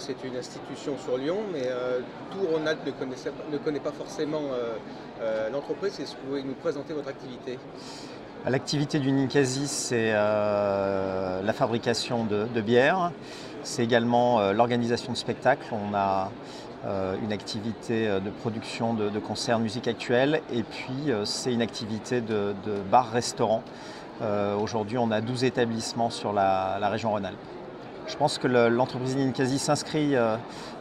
c'est une institution sur Lyon, mais tout Rhône-Alpes ne connaît pas forcément l'entreprise. Est-ce que vous pouvez nous présenter votre activité? L'activité du Ninkasi, c'est la fabrication de bière. C'est également l'organisation de spectacles. On a une activité de production de concerts, musique actuelle, et puis c'est une activité de bar-restaurant. Aujourd'hui, on a 12 établissements sur la région Rhône-Alpes. Je pense que l'entreprise Ninkasi s'inscrit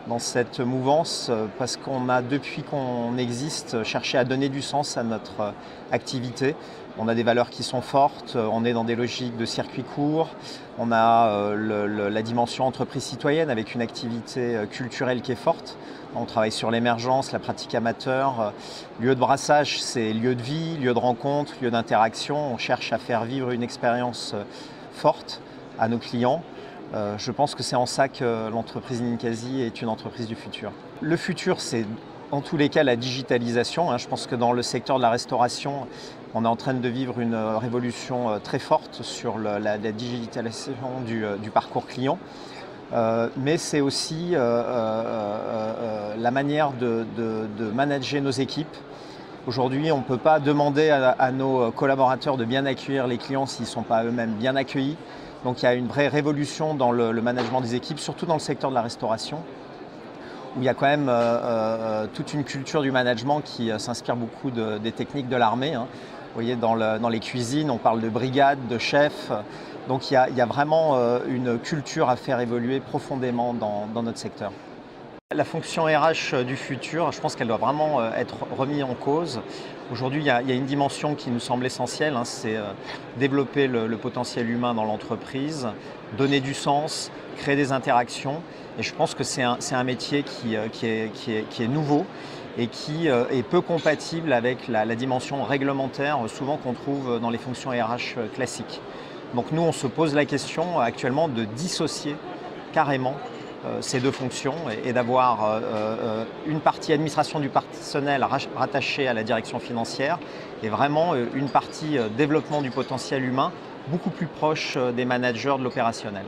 dans cette mouvance parce qu'on a, depuis qu'on existe, cherché à donner du sens à notre activité. On a des valeurs qui sont fortes, on est dans des logiques de circuit court, on a la dimension entreprise citoyenne avec une activité culturelle qui est forte. On travaille sur l'émergence, la pratique amateur. Lieu de brassage, c'est lieu de vie, lieu de rencontre, lieu d'interaction. On cherche à faire vivre une expérience forte à nos clients. Je pense que c'est en ça que l'entreprise Ninkasi est une entreprise du futur. Le futur, c'est en tous les cas la digitalisation. Je pense que dans le secteur de la restauration, on est en train de vivre une révolution très forte sur la digitalisation du parcours client. Mais c'est aussi la manière de manager nos équipes. Aujourd'hui, on ne peut pas demander à nos collaborateurs de bien accueillir les clients s'ils ne sont pas eux-mêmes bien accueillis. Donc il y a une vraie révolution dans le management des équipes, surtout dans le secteur de la restauration, où il y a quand même toute une culture du management qui s'inspire beaucoup des techniques de l'armée. Vous voyez, dans les cuisines, on parle de brigade, de chef. Donc il y a vraiment une culture à faire évoluer profondément dans notre secteur. La fonction RH du futur, je pense qu'elle doit vraiment être remise en cause. Aujourd'hui, il y a une dimension qui nous semble essentielle, c'est développer le potentiel humain dans l'entreprise, donner du sens, créer des interactions. Et je pense que c'est un métier qui est nouveau et qui est peu compatible avec la dimension réglementaire, souvent qu'on trouve dans les fonctions RH classiques. Donc nous, on se pose la question actuellement de dissocier carrément ces deux fonctions et d'avoir une partie administration du personnel rattachée à la direction financière et vraiment une partie développement du potentiel humain beaucoup plus proche des managers de l'opérationnel.